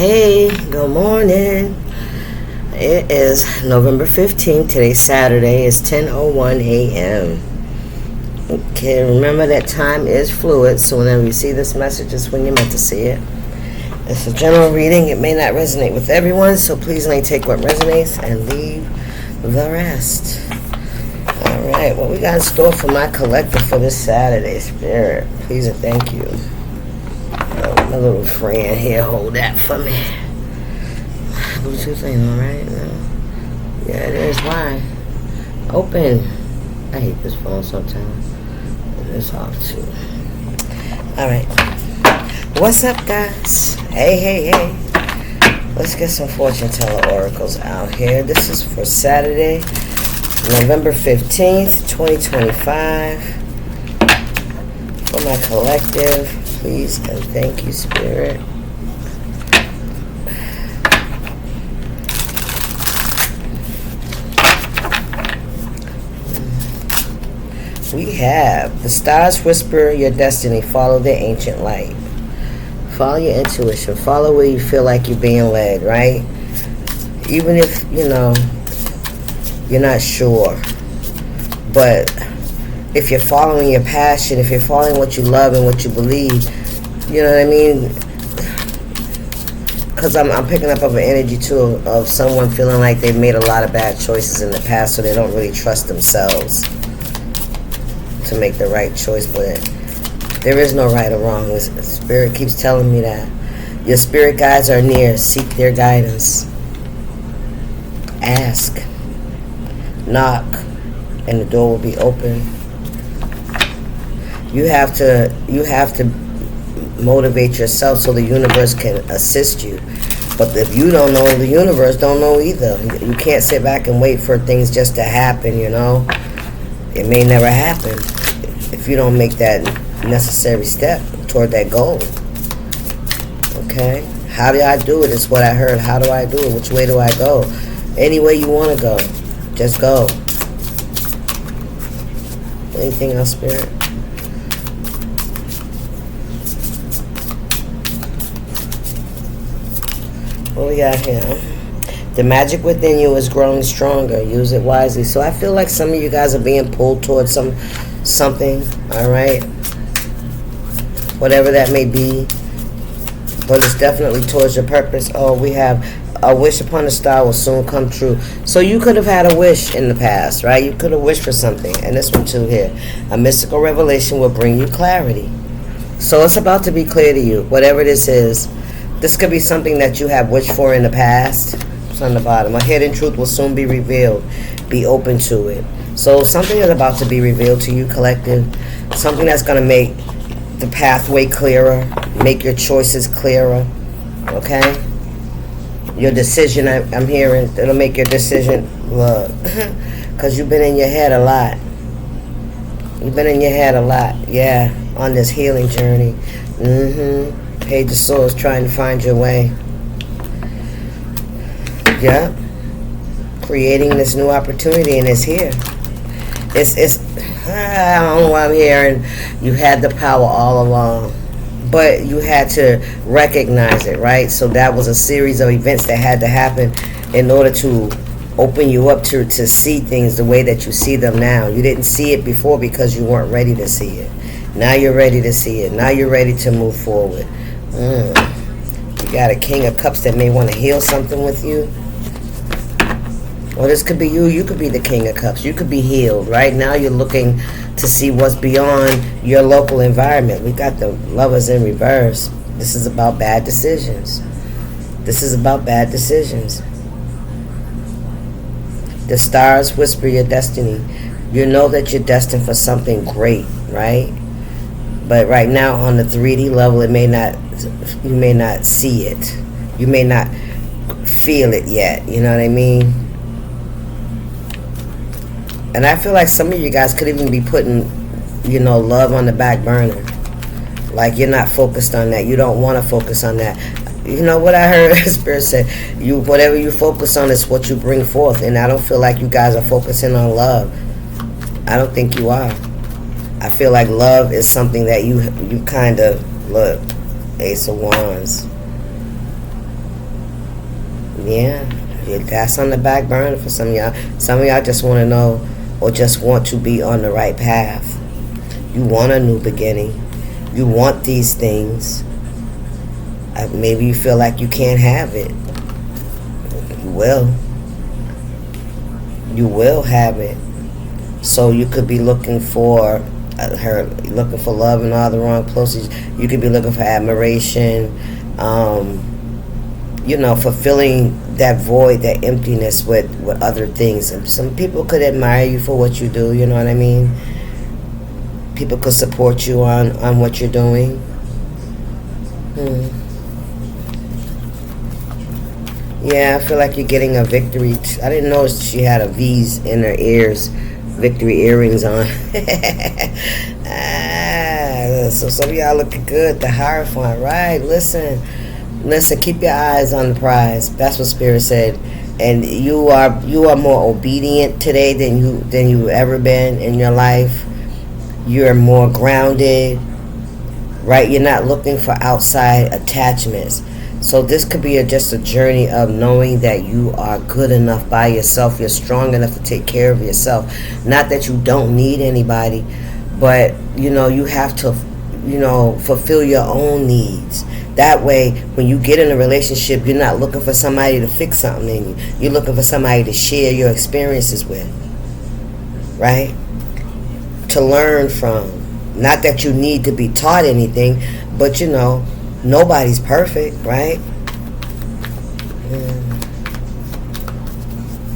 Hey, good morning. It is November 15th. Today's Saturday. It's 10:01 a.m. Okay, remember that time is fluid, so whenever you see this message, it's when you're meant to see it. It's a general reading. It may not resonate with everyone, so please only take what resonates and leave the rest. All right, what we got in store for my collective for this Saturday, Spirit? Please and thank you. My little friend here, hold that for me. Bluetooth ain't alright, no? Yeah, it is. Why? Open. I hate this phone sometimes. It's off too. Alright. What's up, guys? Hey. Let's get some fortune teller oracles out here. This is for Saturday, November 15th, 2025. For my collective. Please and thank you, Spirit. We have the stars whisper your destiny. Follow the ancient light. Follow your intuition. Follow where you feel like you're being led, right? Even if, you're not sure. But if you're following your passion, if you're following what you love and what you believe, you know what I mean? Because I'm picking up of an energy, too, of someone feeling like they've made a lot of bad choices in the past, so they don't really trust themselves to make the right choice. But there is no right or wrong. Spirit keeps telling me that. Your spirit guides are near. Seek their guidance. Ask. Knock. And the door will be open. You have to motivate yourself so the universe can assist you. But if you don't know, the universe don't know either. You can't sit back and wait for things just to happen, It may never happen if you don't make that necessary step toward that goal. Okay? How do I do it is what I heard. How do I do it? Which way do I go? Any way you want to go. Just go. Anything else, Spirit? What we got here? The magic within you is growing stronger. Use it wisely. So I feel like some of you guys are being pulled towards something. All right, whatever that may be, but it's definitely towards your purpose. Oh, we have a wish upon a star will soon come true. So you could have had a wish in the past, right? You could have wished for something, and this one too here. A mystical revelation will bring you clarity. So it's about to be clear to you, whatever this is. This could be something that you have wished for in the past. It's on the bottom. A hidden truth will soon be revealed. Be open to it. So something is about to be revealed to you, collective. Something that's going to make the pathway clearer. Make your choices clearer. Okay? Your decision, I'm hearing, it'll make your decision, look. Because you've been in your head a lot. You've been in your head a lot. Yeah. On this healing journey. Page of Swords, trying to find your way. Yeah. Creating this new opportunity, and it's here. It's I don't know what I'm hearing. You had the power all along, but you had to recognize it, right? So that was a series of events that had to happen in order to open you up to see things the way that you see them now. You didn't see it before because you weren't ready to see it. Now you're ready to see it. Now you're ready to move forward. You got a King of Cups that may want to heal something with you. Or this could be you. You could be the King of Cups. You could be healed. Right now you're looking to see what's beyond your local environment. We got the Lovers in reverse. This is about bad decisions. This is about bad decisions. The stars whisper your destiny. You know that you're destined for something great, right? But right now on the 3D level, you may not see it. You may not feel it yet. You know what I mean? And I feel like some of you guys could even be putting, love on the back burner. Like you're not focused on that. You don't want to focus on that. You know what I heard Spirit said? Whatever you focus on is what you bring forth. And I don't feel like you guys are focusing on love. I don't think you are. I feel like love is something that you kind of, look, Ace of Wands. Yeah, that's on the back burner for some of y'all. Some of y'all just want to know or just want to be on the right path. You want a new beginning. You want these things. Maybe you feel like you can't have it. You will. You will have it. So you could be looking for looking for love in all the wrong places. You could be looking for admiration. Fulfilling that void, that emptiness with other things. And some people could admire you for what you do, you know what I mean? People could support you on what you're doing. Yeah, I feel like you're getting a victory. I didn't know she had a V's in her ears, victory earrings on. So some of y'all looking good. The Hierophant, right? Listen, keep your eyes on the prize. That's what Spirit said. And you are more obedient today than you've ever been in your life. You're more grounded, right? You're not looking for outside attachments. So this could be just a journey of knowing that you are good enough by yourself. You're strong enough to take care of yourself. Not that you don't need anybody, but you have to fulfill your own needs. That way, when you get in a relationship, you're not looking for somebody to fix something in you. You're looking for somebody to share your experiences with, right? To learn from. Not that you need to be taught anything, but nobody's perfect, right?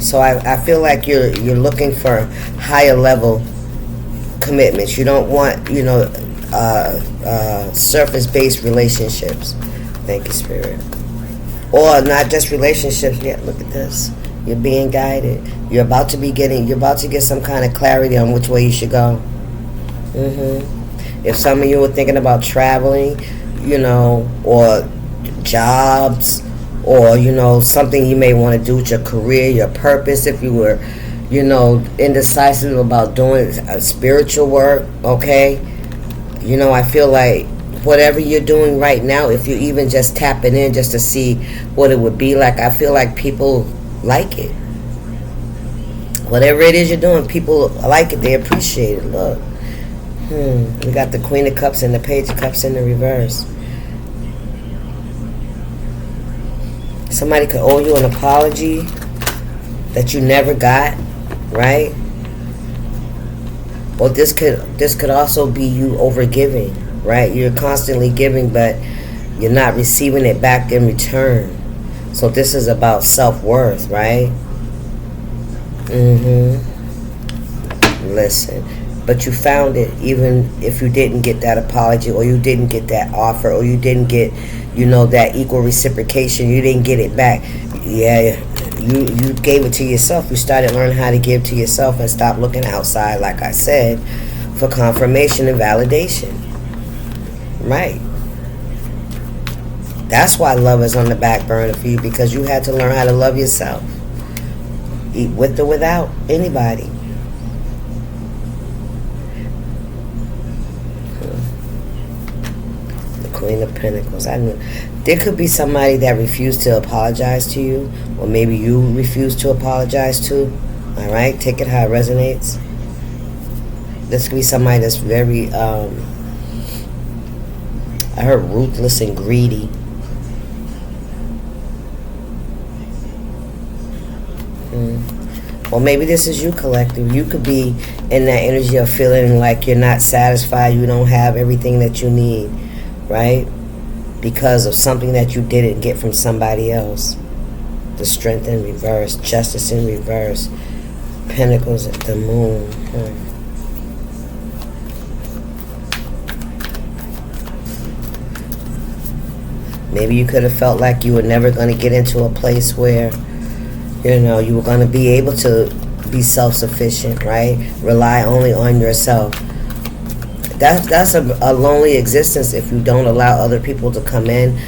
So I feel like you're looking for higher level commitments. You don't want surface-based relationships. Thank you, Spirit. Or not just relationships. Yeah, look at this. You're being guided. You're about to get some kind of clarity on which way you should go. If some of you were thinking about traveling, or jobs, or something you may want to do with your career, your purpose. If you were indecisive about doing spiritual work, okay, I feel like whatever you're doing right now, if you're even just tapping in just to see what it would be like, I feel like people like it. Whatever it is you're doing, people like it. They appreciate it. Look, we got the Queen of Cups and the Page of Cups in the reverse. Somebody could owe you an apology that you never got, right? Or this could also be you overgiving, right? You're constantly giving, but you're not receiving it back in return. So this is about self-worth, right? Listen, but you found it even if you didn't get that apology, or you didn't get that offer, or you didn't get that equal reciprocation. You didn't get it back. Yeah, you gave it to yourself. You started learning how to give to yourself and stop looking outside, like I said, for confirmation and validation. Right. That's why love is on the back burner for you, because you had to learn how to love yourself. Eat with or without anybody. Queen of Pentacles. I knew there could be somebody that refused to apologize to you, or maybe you refuse to apologize to. All right, take it how it resonates. This could be somebody that's very, I heard ruthless and greedy. Or maybe this is you, collective. You could be in that energy of feeling like you're not satisfied, you don't have everything that you need, right? Because of something that you didn't get from somebody else. The Strength in reverse, Justice in reverse, Pentacles at the Moon. Maybe you could have felt like you were never going to get into a place where you were going to be able to be self-sufficient, right? Rely only on yourself. That's a lonely existence if you don't allow other people to come in.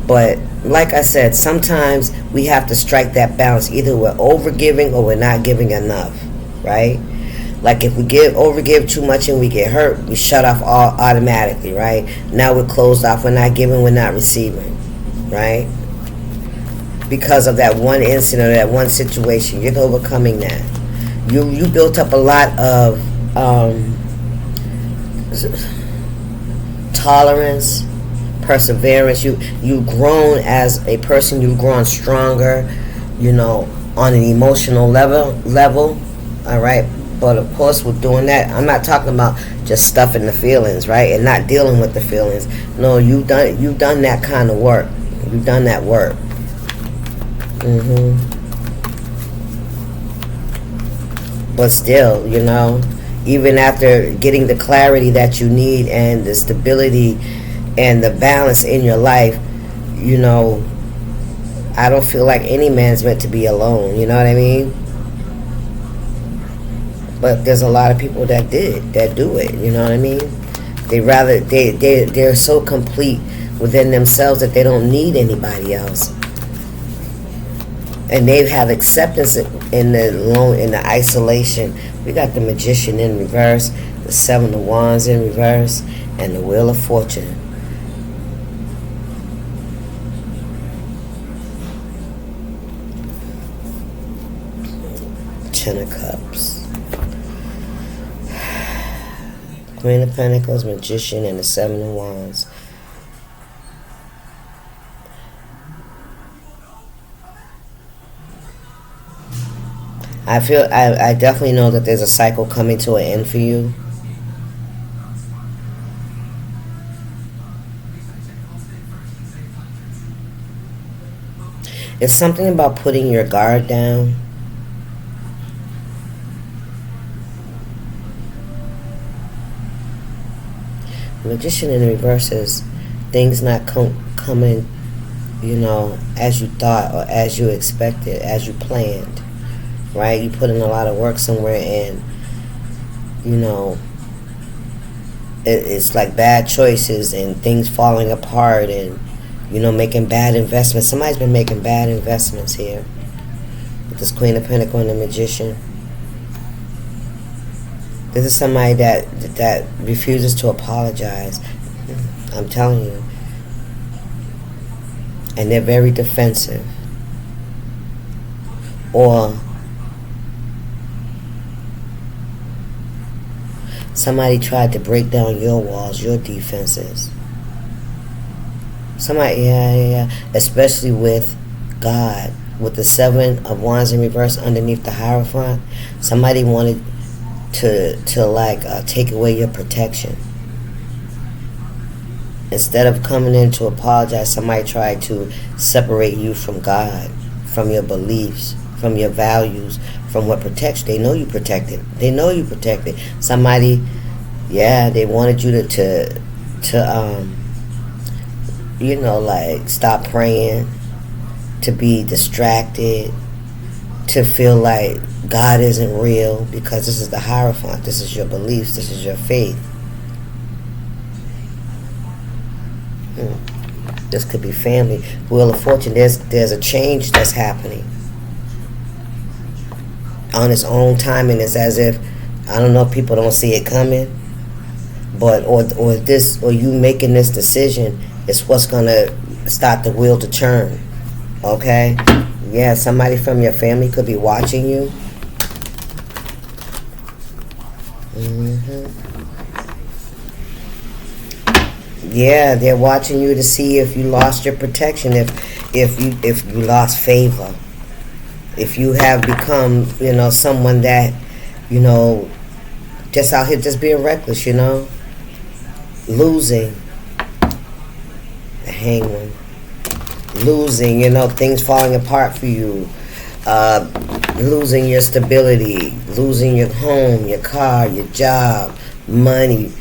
But like I said, sometimes we have to strike that balance. Either we're overgiving or we're not giving enough, right? Like if we overgive too much and we get hurt, we shut off all automatically, right? Now we're closed off. We're not giving, we're not receiving, right? because of that one incident or that one situation. You're overcoming that. You built up a lot of tolerance, perseverance. You've grown as a person. You've grown stronger, on an emotional level. All right. But of course, with doing that, I'm not talking about just stuffing the feelings, right, and not dealing with the feelings. No, you've done that kind of work. You've done that work. But still, even after getting the clarity that you need and the stability and the balance in your life, I don't feel like any man's meant to be alone. You know what I mean? But there's a lot of people that do it. You know what I mean? They're so complete within themselves that they don't need anybody else, and they have acceptance in the isolation. We got the Magician in reverse, the Seven of Wands in reverse, and the Wheel of Fortune. Ten of Cups. Queen of Pentacles, Magician, and the Seven of Wands. I definitely know that there's a cycle coming to an end for you. It's something about putting your guard down. Magician in reverse is things not coming, as you thought or as you expected, as you planned, right? You put in a lot of work somewhere and, it's like bad choices and things falling apart and, making bad investments. Somebody's been making bad investments here with this Queen of Pentacles and the Magician. This is somebody that refuses to apologize. I'm telling you. And they're very defensive. Or somebody tried to break down your walls, your defenses. Somebody, yeah. Especially with God. With the Seven of Wands in reverse underneath the Hierophant. Somebody wanted to take away your protection. Instead of coming in to apologize, somebody tried to separate you from God, from your beliefs, from your values, from what protects you. They know you protected. Somebody, they wanted you to stop praying, to be distracted, to feel like God isn't real, because this is the Hierophant. This is your beliefs. This is your faith. This could be family. Wheel of Fortune. There's a change that's happening on its own timing. It's as if, I don't know if people don't see it coming, but or you making this decision is what's gonna start the wheel to turn. Okay. Yeah, somebody from your family could be watching you. Yeah, they're watching you to see if you lost your protection, if you lost favor, if you have become, someone that, just out here just being reckless, losing. The Hangman. Losing, things falling apart for you, losing your stability, losing your home, your car, your job, money,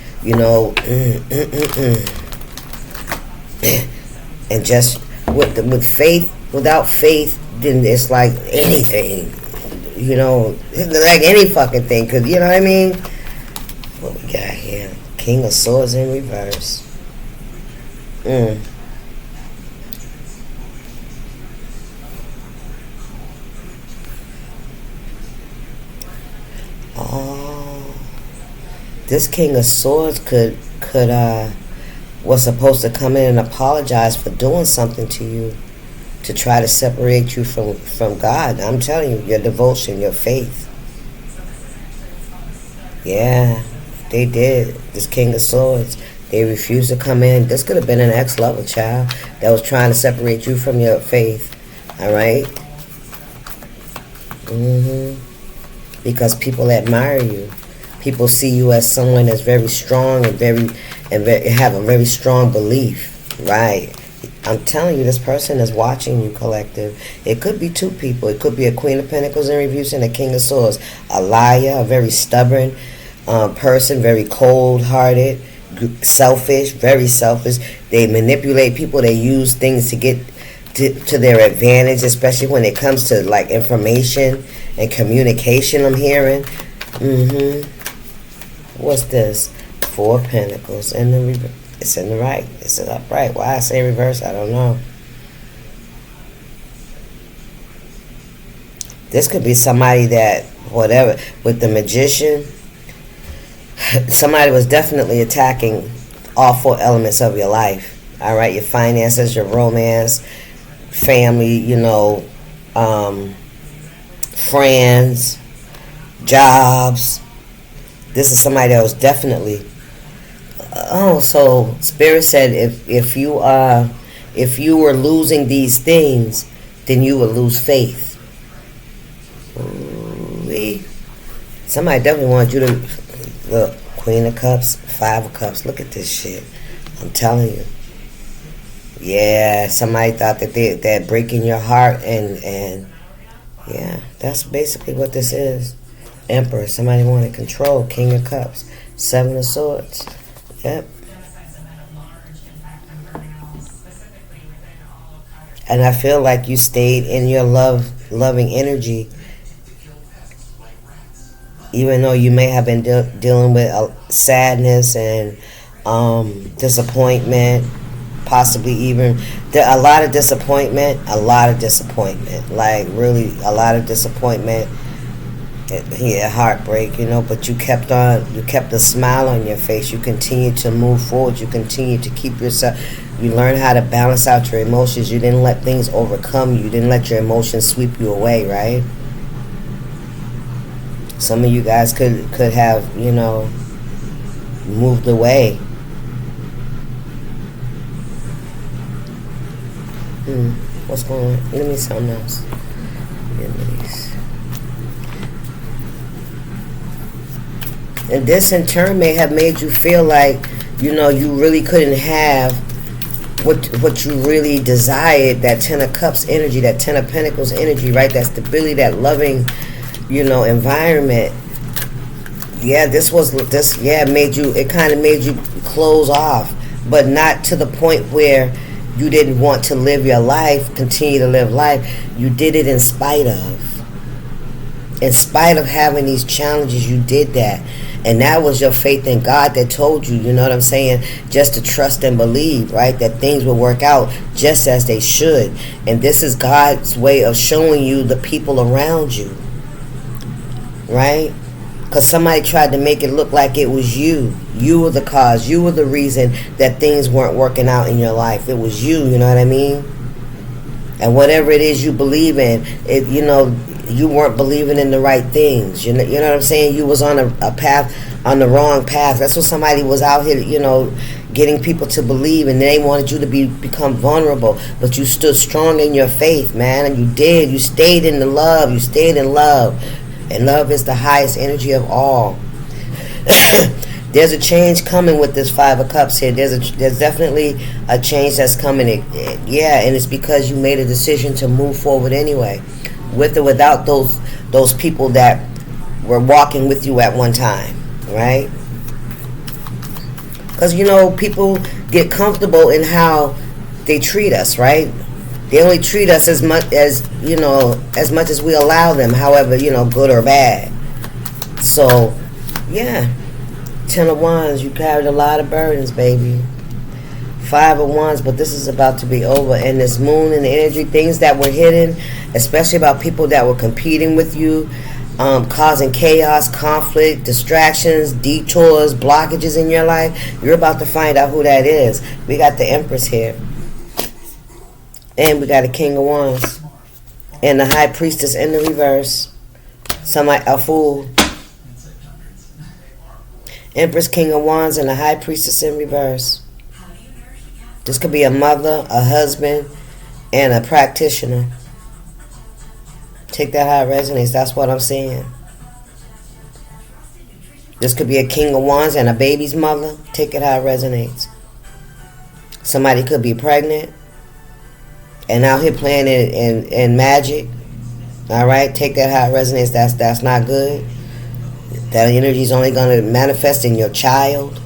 and just with faith. Without faith, then it's like anything, like any fucking thing. Cause you know what I mean. What we got here? King of Swords in reverse. This King of Swords was supposed to come in and apologize for doing something to you, to try to separate you from God. I'm telling you, your devotion, your faith. Yeah, they did. This King of Swords. They refused to come in. This could have been an ex-lover, child, that was trying to separate you from your faith. All right? Because people admire you. People see you as someone that's very strong and have a very strong belief. Right. I'm telling you, this person is watching you, collective. It could be two people. It could be a Queen of Pentacles in reverse and a King of Swords. A liar, a very stubborn person, very cold-hearted, selfish, very selfish. They manipulate people. They use things to get to their advantage, especially when it comes to like information and communication. I'm hearing. What's this? 4 of Pentacles in the reverse. It's in the right. It's upright. Why I say reverse, I don't know. This could be somebody that, whatever, with the Magician, somebody was definitely attacking all 4 elements of your life. All right, your finances, your romance, family, friends, jobs. This is somebody that was definitely... so Spirit said if you were losing these things, then you would lose faith. Somebody definitely wanted you to look. Queen of Cups, 5 of Cups. Look at this shit. I'm telling you. Yeah, somebody thought that they're breaking your heart, and yeah, that's basically what this is. Emperor. Somebody wanted control. King of Cups, 7 of Swords. Yep. And I feel like you stayed in your loving energy, even though you may have been dealing with sadness and disappointment, possibly even a lot of disappointment, like really a lot of disappointment. Heartbreak, but you kept a smile on your face. You continue to move forward. You continue to keep yourself. You learn how to balance out your emotions. You didn't let things overcome you. You didn't let your emotions sweep you away, right? Some of you guys could have, moved away. What's going on? Let me see something else. And this in turn may have made you feel like, you really couldn't have what you really desired, that 10 of Cups energy, that 10 of Pentacles energy, right? That stability, that loving, environment. Yeah, it kind of made you close off, but not to the point where you didn't want to live your life, continue to live life. You did it in spite of. In spite of having these challenges, you did that. And that was your faith in God that told you, you know what I'm saying, just to trust and believe, right, that things will work out just as they should. And this is God's way of showing you the people around you, right? Because somebody tried to make it look like it was you. You were the cause. You were the reason that things weren't working out in your life. It was you, you know what I mean? And whatever it is you believe in, you weren't believing in the right things. You know what I'm saying? You was on a path, on the wrong path. That's what somebody was out here, getting people to believe, and they wanted you to become vulnerable. But you stood strong in your faith, man, and you did. You stayed in the love. You stayed in love. And love is the highest energy of all. There's a change coming with this 5 of Cups here. There's definitely a change that's coming. And it's because you made a decision to move forward anyway, with or without those people that were walking with you at one time, right? Because people get comfortable in how they treat us, right? They only treat us as much as we allow them, however, good or bad. So, yeah. 10 of Wands, you carried a lot of burdens, baby. 5 of Wands, but this is about to be over. And this moon and the energy, things that were hidden, especially about people that were competing with you, causing chaos, conflict, distractions, detours, blockages in your life. You're about to find out who that is. We got the Empress here. And we got a King of Wands. And the High Priestess in the reverse. Somebody, a fool. Empress, King of Wands, and the High Priestess in reverse. This could be a mother, a husband, and a practitioner. Take that how it resonates. That's what I'm saying. This could be a King of Wands and a baby's mother. Take it how it resonates. Somebody could be pregnant and out here playing in magic. All right, take that how it resonates. That's not good. That energy is only going to manifest in your child.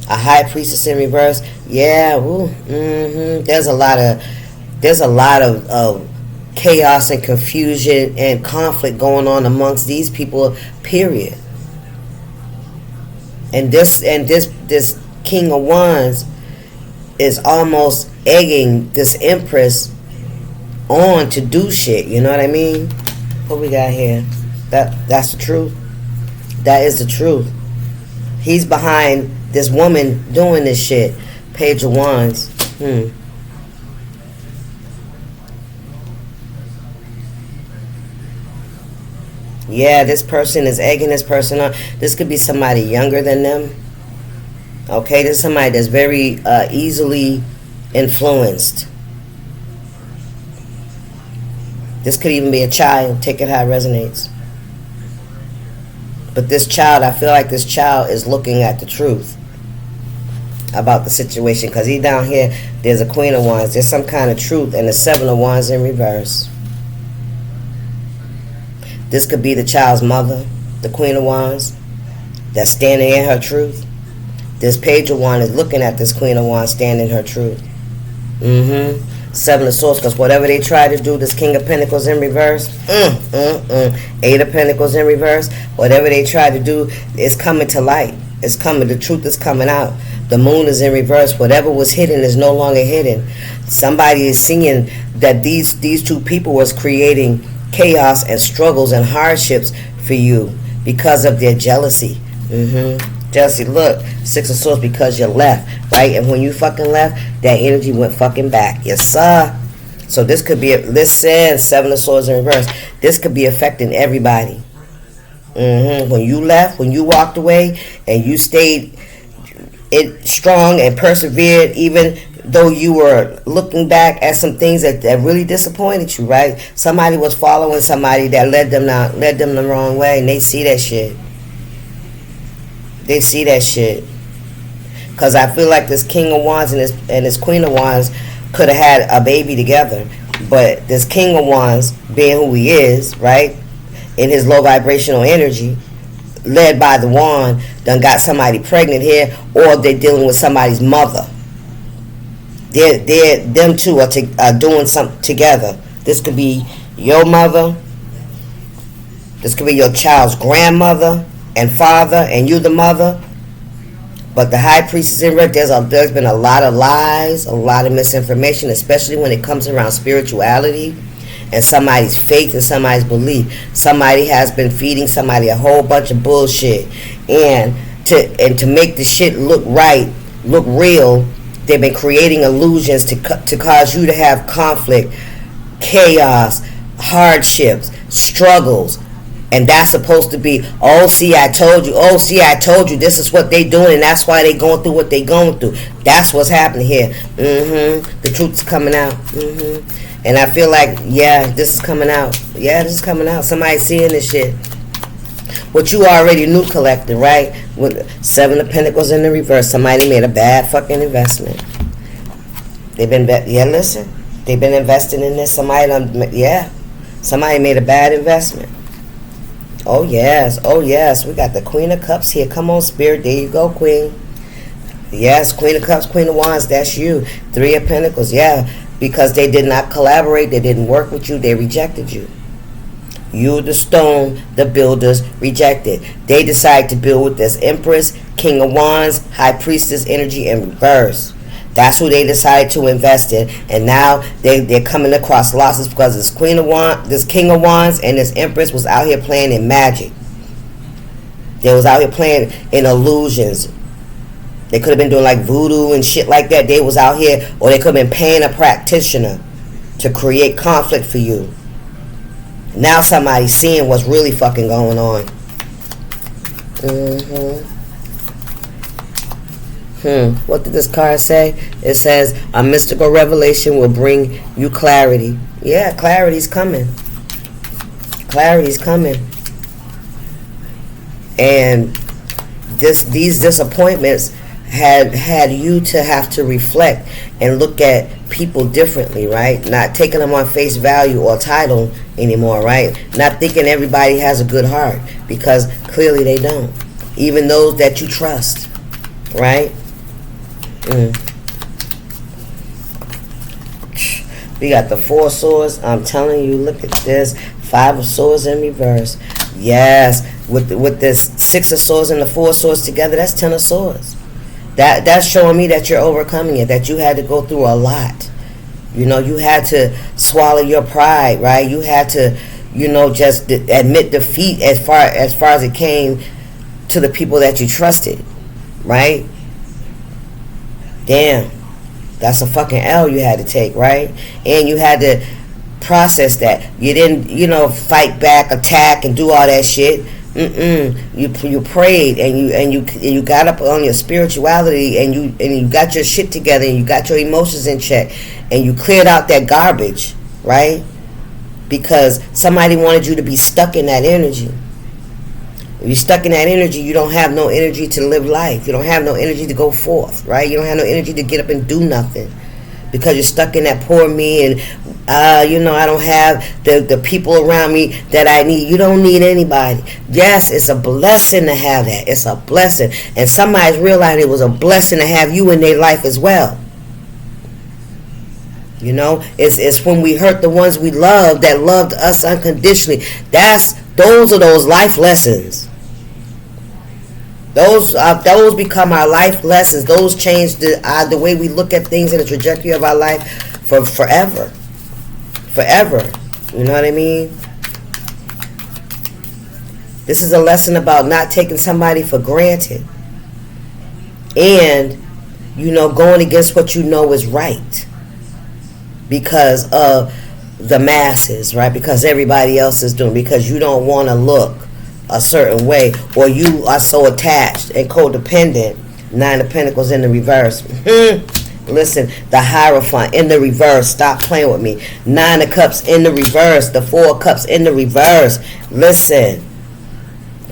A High Priestess in reverse. Yeah, there's a lot of chaos and confusion and conflict going on amongst these people. Period. And this King of Wands is almost egging this Empress on to do shit. You know what I mean? What we got here? That's the truth. That is the truth. He's behind this woman doing this shit. Page of Wands. Yeah, this person is egging this person on. This could be somebody younger than them. Okay, this is somebody that's very easily influenced. This could even be a child. Take it how it resonates. But this child, I feel like this child is looking at the truth about the situation. Because he down here, there's a Queen of Wands. There's some kind of truth. And the Seven of Wands in reverse. This could be the child's mother, the Queen of Wands, that's standing in her truth. This Page of Wands is looking at this Queen of Wands standing in her truth. Seven of Swords, because whatever they try to do, this King of Pentacles in reverse, Eight of Pentacles in reverse, whatever they try to do is coming to light. It's coming, the truth is coming out. The moon is in reverse. Whatever was hidden is no longer hidden. Somebody is seeing that these two people was creating chaos and struggles and hardships for you because of their jealousy. Jealousy. Look, Six of Swords, because you left, right? And when you fucking left, that energy went fucking back. Yes, sir. So this could be, listen, Seven of Swords in reverse. This could be affecting everybody. When you left, when you walked away, and you stayed strong and persevered, even though you were looking back at some things that really disappointed you, right? Somebody was following somebody that led them the wrong way, and they see that shit. They see that shit. Because I feel like this King of Wands and this Queen of Wands could have had a baby together. But this King of Wands, being who he is, right, in his low vibrational energy, led by the wand, done got somebody pregnant here, or they're dealing with somebody's mother. Them two are doing something together. This could be your mother. This could be your child's grandmother and father, and you the mother. But the High Priestess in red, there's been a lot of lies, a lot of misinformation, especially when it comes around spirituality and somebody's faith and somebody's belief. Somebody has been feeding somebody a whole bunch of bullshit, and to make the shit look right, look real, they've been creating illusions to cause you to have conflict, chaos, hardships, struggles. And that's supposed to be, oh, see, I told you. Oh, see, I told you. This is what they doing, and that's why they going through what they going through. That's what's happening here. The truth's coming out. And I feel like, yeah, this is coming out. Yeah, this is coming out. Somebody's seeing this shit. What you already knew, collector, right? With Seven of Pentacles in the reverse, somebody made a bad fucking investment. They've been, listen. They've been investing in this. Somebody made a bad investment. Oh yes, we got the Queen of Cups here. Come on, Spirit, there you go, Queen. Yes, Queen of Cups, Queen of Wands, that's you. Three of Pentacles, yeah, because they did not collaborate, they didn't work with you, they rejected you. You, the stone, the builders, rejected. They decided to build with this Empress, King of Wands, High Priestess energy in reverse. That's who they decided to invest in, and now they're coming across losses because this Queen of Wands, this King of Wands, and this Empress was out here playing in magic. They was out here playing in illusions, They could have been doing like voodoo and shit like that. They was out here, or they could have been paying a practitioner to create conflict for you. Now somebody's seeing what's really fucking going on. What did this card say? It says, a mystical revelation will bring you clarity. Yeah, clarity's coming. Clarity's coming. And these disappointments had you to have to reflect and look at people differently, right? Not taking them on face value or title anymore, right? Not thinking everybody has a good heart, because clearly they don't. Even those that you trust, right? We got the 4 of Swords. I'm telling you, look at this. 5 of Swords in reverse. Yes, with this 6 of Swords and the 4 of Swords together, that's 10 of Swords. That's showing me that you're overcoming it, that you had to go through a lot. You know, you had to swallow your pride, right? You had to, just admit defeat as far as it came to the people that you trusted, right? Damn, that's a fucking L you had to take, right? And you had to process that. You didn't, fight back, attack, and do all that shit. You prayed and you got up on your spirituality and you got your shit together and you got your emotions in check and you cleared out that garbage, right? Because somebody wanted you to be stuck in that energy. If you're stuck in that energy, you don't have no energy to live life. You don't have no energy to go forth, right? You don't have no energy to get up and do nothing, because you're stuck in that poor me and I don't have the people around me that I need. You don't need anybody. Yes, it's a blessing to have that. It's a blessing. And somebody's realizing it was a blessing to have you in their life as well. It's when we hurt the ones we love that loved us unconditionally. Those are those life lessons. Those become our life lessons. Those change the way we look at things and the trajectory of our life for forever. Forever. You know what I mean? This is a lesson about not taking somebody for granted. And, going against what you know is right. Because of the masses, right? Because everybody else is doing. Because you don't want to look a certain way, or you are so attached and codependent. 9 of Pentacles in the reverse. Listen, the Hierophant in the reverse. Stop playing with me. 9 of Cups in the reverse. The 4 of Cups in the reverse. Listen,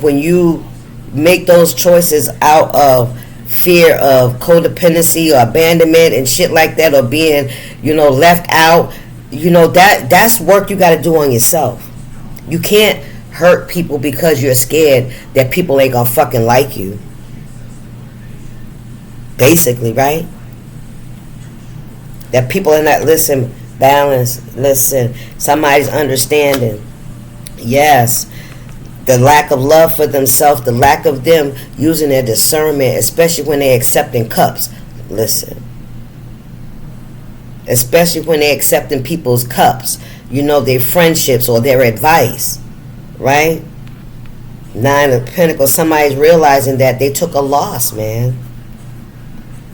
when you make those choices out of fear of codependency or abandonment and shit like that, or being, left out, that's work you got to do on yourself. You can't hurt people because you're scared that people ain't gonna fucking like you. Basically, right? That people are not, listen, balance, listen, somebody's understanding. Yes. The lack of love for themselves, the lack of them using their discernment, especially when they're accepting cups. Listen. Especially when they're accepting people's cups. Their friendships or their advice. Right? 9 of Pentacles, somebody's realizing that they took a loss, man.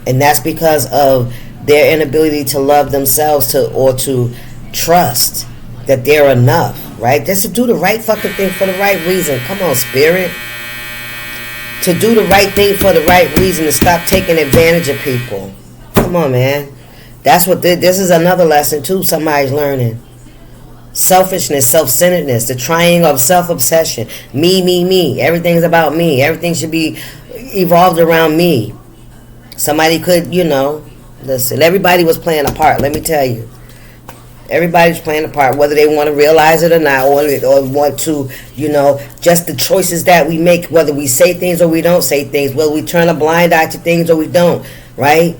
And that's because of their inability to love themselves or to trust that they're enough, right? Just to do the right fucking thing for the right reason. Come on, Spirit. To do the right thing for the right reason, to stop taking advantage of people. Come on, man. That's what this is another lesson too somebody's learning. Selfishness, self-centeredness, the triangle of self-obsession. Me. Everything's about me. Everything should be evolved around me. Somebody could, listen, everybody was playing a part, let me tell you. Everybody's playing a part, whether they want to realize it or not, or want to, just the choices that we make, whether we say things or we don't say things, whether we turn a blind eye to things or we don't, right?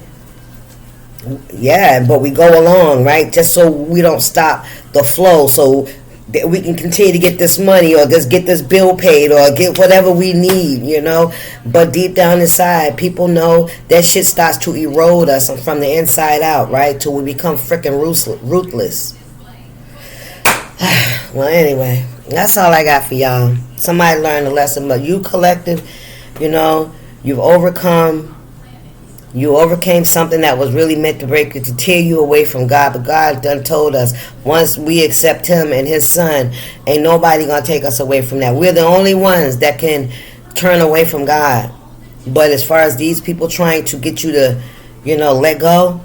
Yeah, but we go along, right? Just so we don't stop the flow, so that we can continue to get this money or just get this bill paid or get whatever we need, But deep down inside, people know that shit starts to erode us from the inside out, right? Till we become freaking ruthless. Well, anyway, that's all I got for y'all. Somebody learned a lesson, but you collective, you've overcome You overcame something that was really meant to break you, to tear you away from God. But God done told us, once we accept Him and His Son, ain't nobody gonna take us away from that. We're the only ones that can turn away from God. But as far as these people trying to get you to, let go,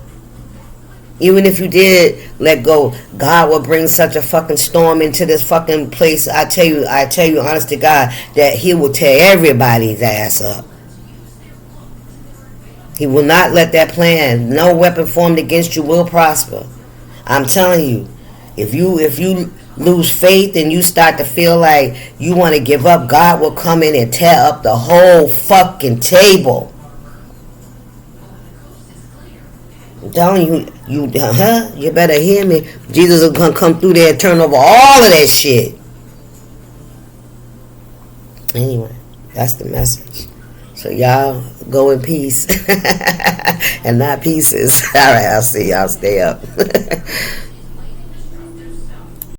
even if you did let go, God will bring such a fucking storm into this fucking place. I tell you, honest to God, that He will tear everybody's ass up. He will not let that plan. No weapon formed against you will prosper. I'm telling you, if you lose faith and you start to feel like you want to give up, God will come in and tear up the whole fucking table. I'm telling you, you better hear me. Jesus is gonna come through there and turn over all of that shit. Anyway, that's the message. So y'all go in peace and not pieces. All right, I'll see y'all. Stay up.